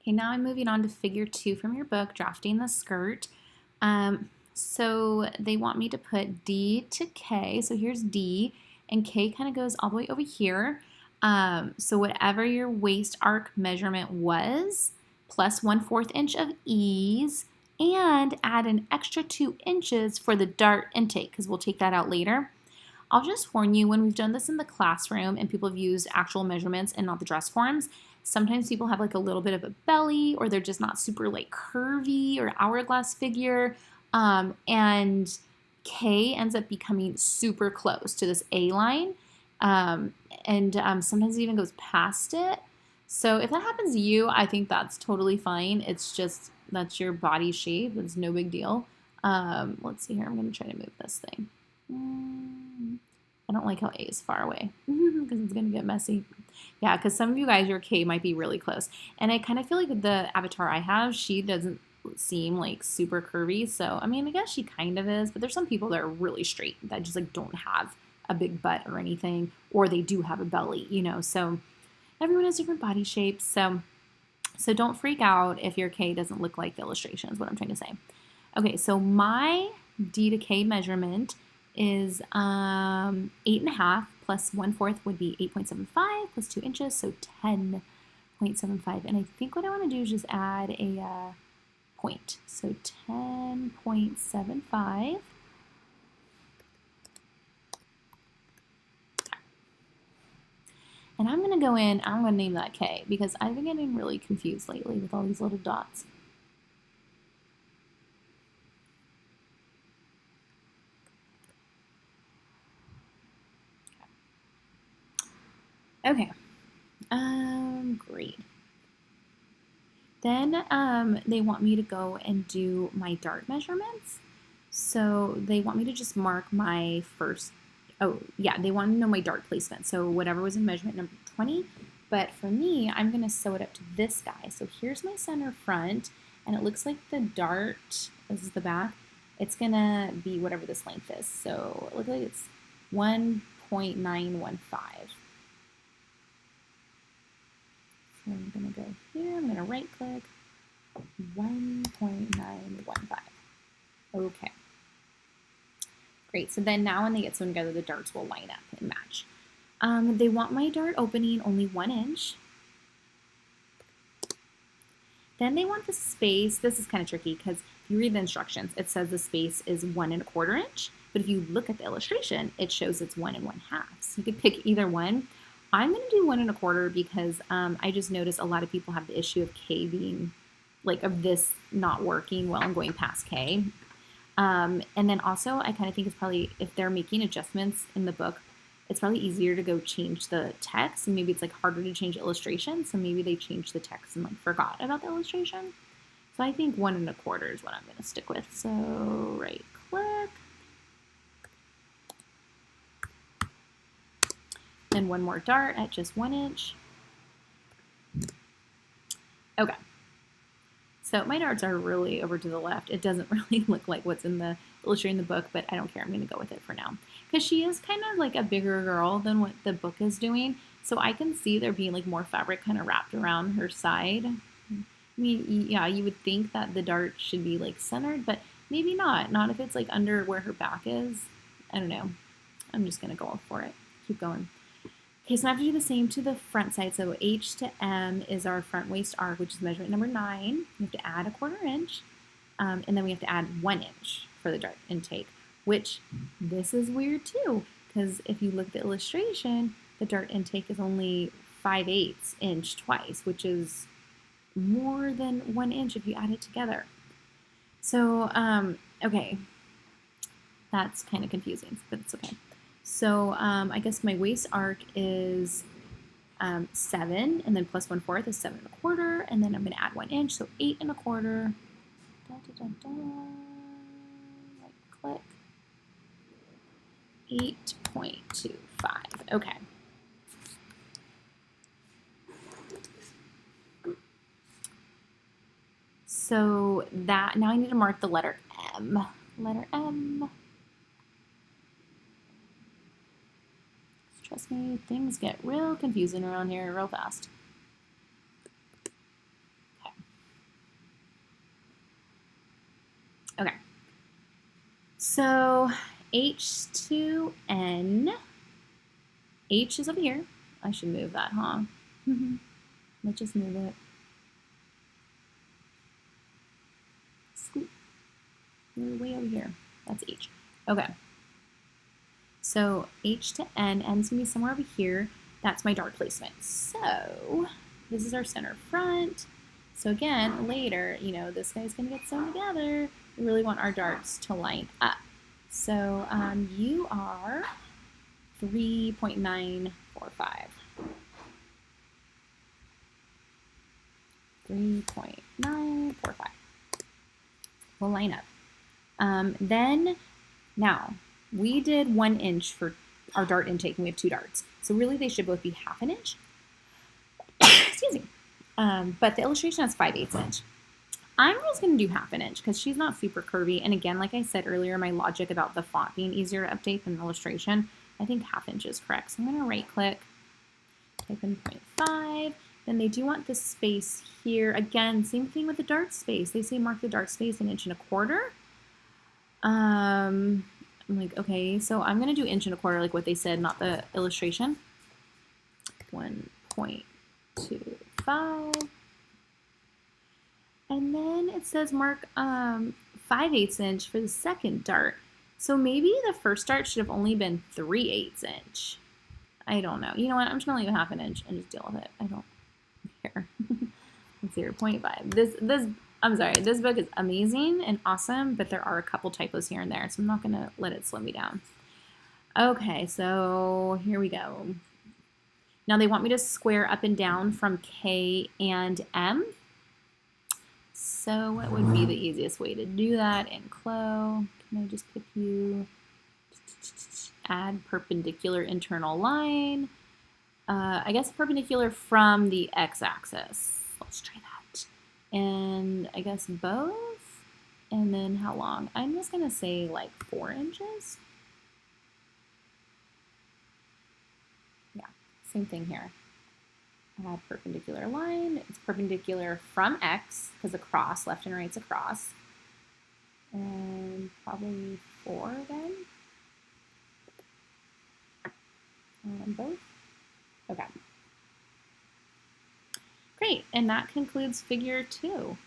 Okay, now I'm moving on to figure 2 from your book, drafting the skirt. So they want me to put D to K. So here's D, and K kind of goes all the way over here. So whatever your waist arc measurement was, plus 1/4 inch of ease, and add an extra 2 inches for the dart intake, because we'll take that out later. I'll just warn you, when we've done this in the classroom and people have used actual measurements and not the dress forms, sometimes people have like a little bit of a belly, or they're just not super like curvy or hourglass figure. And K ends up becoming super close to this A line. And sometimes it even goes past it. So if that happens to you, I think that's totally fine. It's just, that's your body shape. It's no big deal. Let's see here. I'm going to try to move this thing. I don't like how A is far away because it's going to get messy. Yeah, because some of you guys, your K might be really close. And I kind of feel like the avatar I have, she doesn't seem like super curvy. So, I mean, I guess she kind of is, but there's some people that are really straight that just like don't have a big butt or anything, or they do have a belly, you know. So everyone has different body shapes. So don't freak out if your K doesn't look like the illustration is what I'm trying to say. Okay, so my D to K measurement is 8.5 plus 1/4 would be 8.75 plus 2 inches, so 10.75. And I think what I want to do is just add a point. So 10.75. And I'm going to go in, I'm going to name that K because I've been getting really confused lately with all these little dots. Okay, great. Then they want me to go and do my dart measurements. So they want me to just mark my first, oh yeah, they want to know my dart placement. So whatever was in measurement number 20. But for me, I'm going to sew it up to this guy. So here's my center front, and it looks like the dart, this is the back, it's going to be whatever this length is. So it looks like it's 1.915. So I'm going to go here, I'm going to right click, 1.915. Okay. Great, so then now when they get sewn together, the darts will line up and match. They want my dart opening only 1 inch. Then they want the space, this is kind of tricky because if you read the instructions, it says the space is 1 1/4 inch, but if you look at the illustration, it shows it's 1 1/2. So you could pick either one. I'm going to do 1 1/4 because I just noticed a lot of people have the issue of K being, like of this not working well and going past K. And then also I kind of think it's probably, if they're making adjustments in the book, it's probably easier to go change the text, and maybe it's like harder to change illustration. So maybe they changed the text and like forgot about the illustration. So I think 1 1/4 is what I'm going to stick with. So right click. Then one more dart at just 1 inch. Okay. So my darts are really over to the left. It doesn't really look like what's in the illustration in the book, but I don't care. I'm going to go with it for now. Because she is kind of like a bigger girl than what the book is doing. So I can see there being like more fabric kind of wrapped around her side. I mean, yeah, you would think that the dart should be like centered, but maybe not. Not if it's like under where her back is. I don't know. I'm just going to go for it. Keep going. Okay, so I have to do the same to the front side. So H to M is our front waist arc, which is measurement number 9. We have to add 1/4 inch, and then we have to add 1 inch for the dart intake, which this is weird too, because if you look at the illustration, the dart intake is only 5/8 inch twice, which is more than 1 inch if you add it together. So, okay, that's kind of confusing, but it's okay. So I guess my waist arc is 7, and then plus 1/4 is 7 1/4, and then I'm going to add 1 inch, so 8 1/4. Da, da, da, da. Right click. 8.25. Okay. So that, now I need to mark the letter M. Letter M. Trust me, things get real confusing around here real fast. Okay. So H to N. H is over here. I should move that, huh? Let's just move it. Scoop. We're way over here. That's H. Okay. So H to N, N's gonna be somewhere over here. That's my dart placement. So this is our center front. So again, later, you know, this guy's gonna get sewn together. We really want our darts to line up. So you are 3.945. 3.945. We'll line up. Then, now, we did 1 inch for our dart intake, and we have 2 darts. So really, they should both be 1/2 inch. Excuse me. But the illustration has 5/8 inch. I'm just going to do 1/2 inch because she's not super curvy. And again, like I said earlier, my logic about the font being easier to update than the illustration, I think 1/2 inch is correct. So I'm going to right click, type in 0.5. Then they do want this space here. Again, same thing with the dart space. They say mark the dart space 1.25 inches. I'm like, okay, so I'm going to do 1.25 inches like what they said, not the illustration. 1.25. And then it says mark 5/8 inch for the second dart. So maybe the first dart should have only been 3/8 inch. I don't know. You know what? I'm just going to leave a 1/2 inch and just deal with it. I don't care. 0.5. I'm sorry, this book is amazing and awesome, but there are a couple typos here and there, so I'm not going to let it slow me down. Okay, so here we go. Now they want me to square up and down from K and M. So what would be the easiest way to do that in Clo? Can I just pick you? Add perpendicular internal line. I guess perpendicular from the x-axis. Let's try that. And I guess both. And then how long? I'm just going to say like 4 inches. Yeah, same thing here. Add perpendicular line. It's perpendicular from x, because across, left and right's across. And probably 4 then. On both. Okay. Great, and that concludes figure 2.